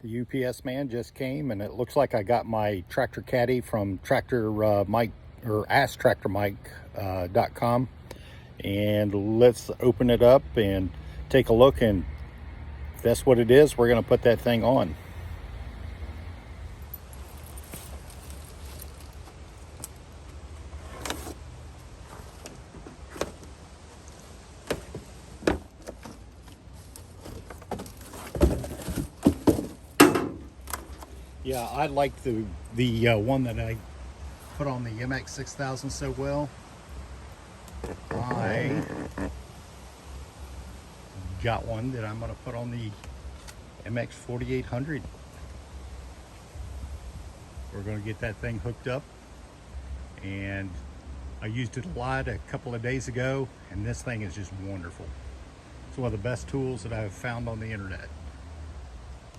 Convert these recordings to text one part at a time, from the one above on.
The UPS man just came, and it looks like I got my tractor caddy from Tractor Mike or AskTractorMike.com. And let's open it up and take a look, and if that's what it is, we're going to put that thing on. Yeah, I like the one that I put on the MX 6000 so well. I got one that I'm going to put on the MX 4800. We're going to get that thing hooked up, and I used it a lot a couple of days ago, and this thing is just wonderful. It's one of the best tools that I've found on the internet,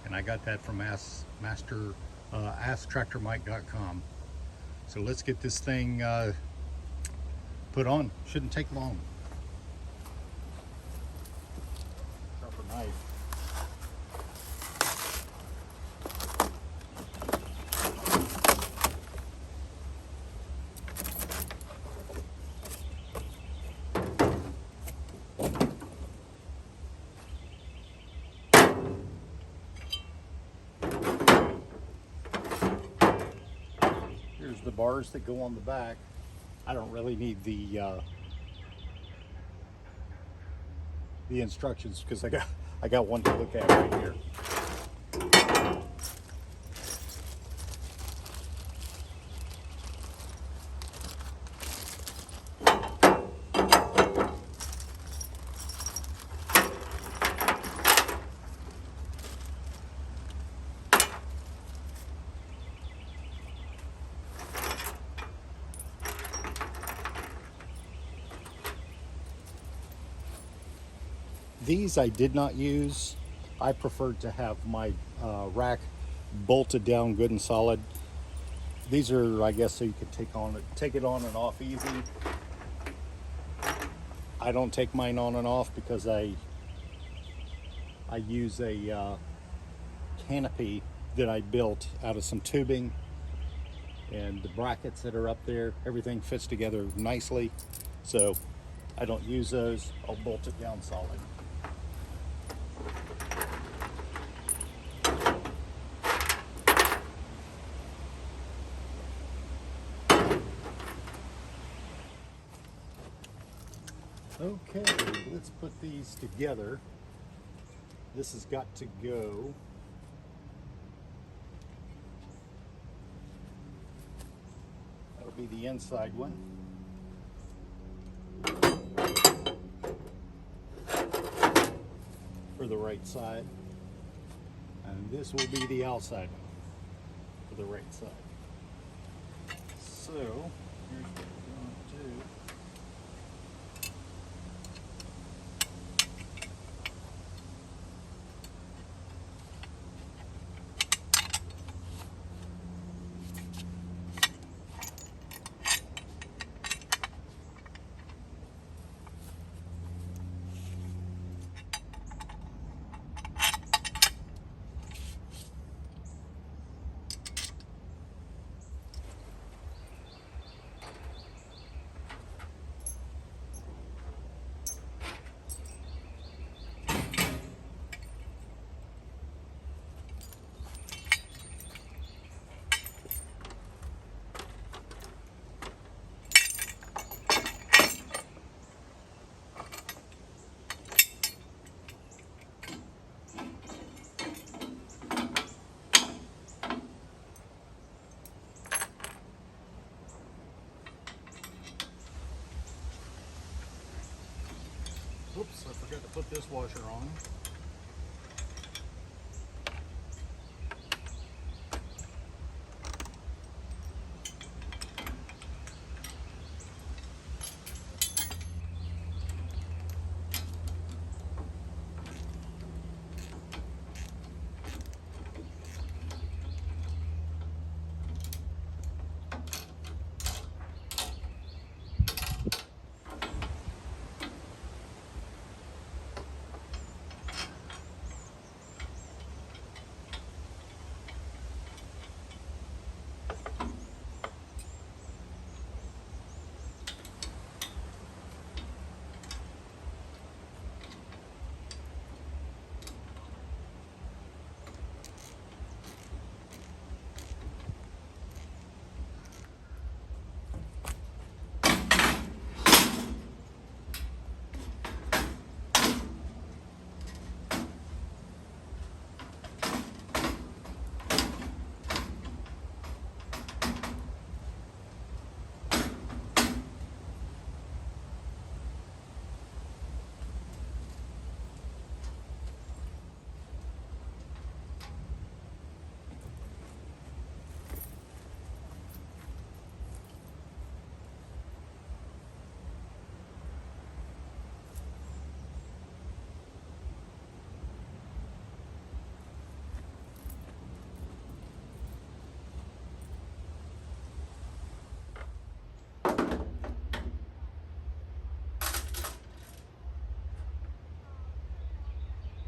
and I got that from AskTractorMike.com. So let's get this thing put on. Shouldn't take long. Sharper knife. Here's the bars that go on the back. I don't really need the instructions because I got one to look at right here. These I did not use. I preferred to have my rack bolted down good and solid. These are, I guess, so you could take it on and off easy. I don't take mine on and off because I use a canopy that I built out of some tubing, and the brackets that are up there, everything fits together nicely. So I don't use those. I'll bolt it down solid. Okay, let's put these together. This has got to go. That'll be the inside one. For the right side. And this will be the outside one for the right side. So, here's what we're going to do. Oops, I forgot to put this washer on.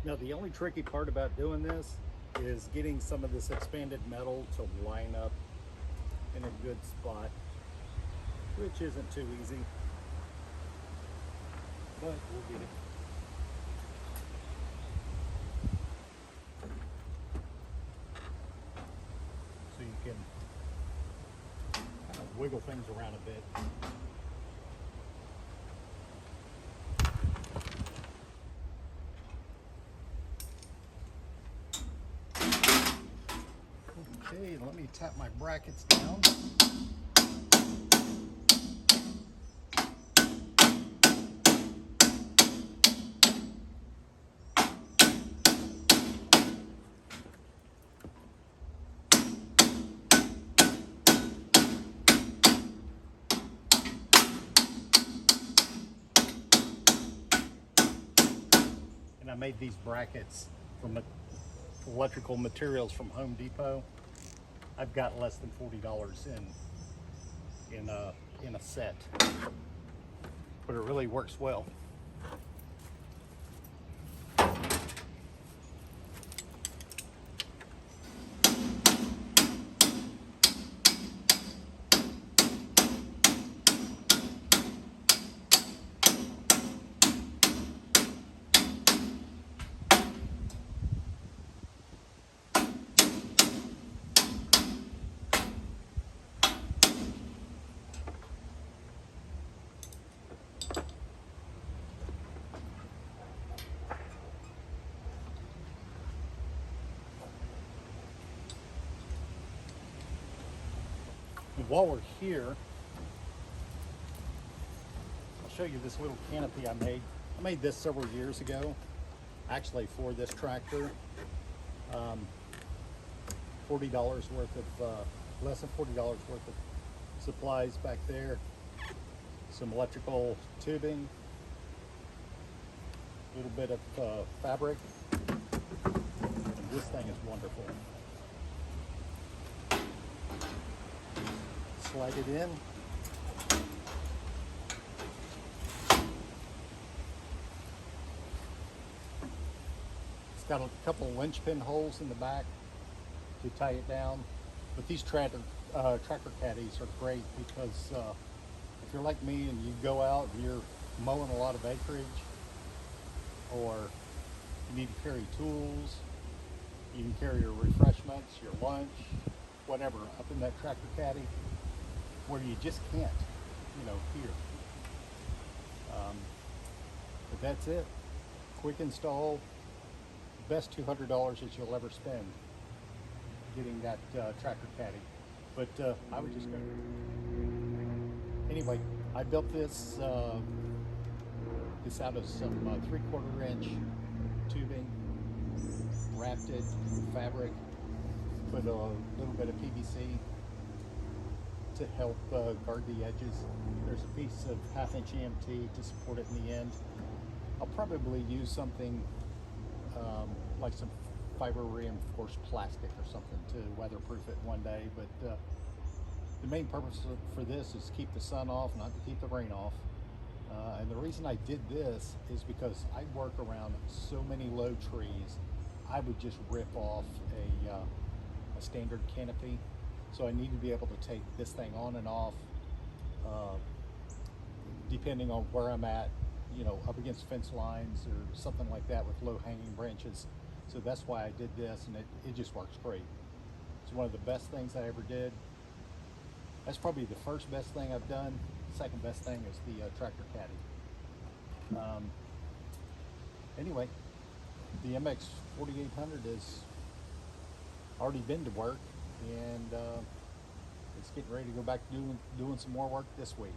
Now the only tricky part about doing this is getting some of this expanded metal to line up in a good spot, which isn't too easy, but we'll get it. So you can kind of wiggle things around a bit. Okay, let me tap my brackets down. And I made these brackets from electrical materials from Home Depot. I've got less than $40 in a set, but it really works well. And while we're here, I'll show you this little canopy I made. I made this several years ago, actually for this tractor. $40 worth of, less than $40 worth of supplies back there. Some electrical tubing, a little bit of fabric, and this thing is wonderful. Slide it in. It's got a couple of linchpin holes in the back to tie it down. But these tractor caddies are great because if you're like me and you go out and you're mowing a lot of acreage, or you need to carry tools, you can carry your refreshments, your lunch, whatever, up in that tractor caddy, where you just can't, here. But that's it. Quick install. Best $200 that you'll ever spend getting that tractor caddy. But I would just go. Anyway, I built this out of some 3/4 inch tubing, wrapped it with fabric, put a little bit of PVC to help guard the edges. There's a piece of 1/2 inch EMT to support it in the end. I'll probably use something like some fiber reinforced plastic or something to weatherproof it one day, but the main purpose for this is to keep the sun off, not to keep the rain off. And the reason I did this is because I work around so many low trees, I would just rip off a standard canopy. So I need to be able to take this thing on and off, depending on where I'm at, up against fence lines or something like that with low hanging branches. So that's why I did this, and it just works great. It's one of the best things I ever did. That's probably the first best thing I've done. Second best thing is the tractor caddy. Anyway, the MX 4800 has already been to work, and it's getting ready to go back to doing some more work this week.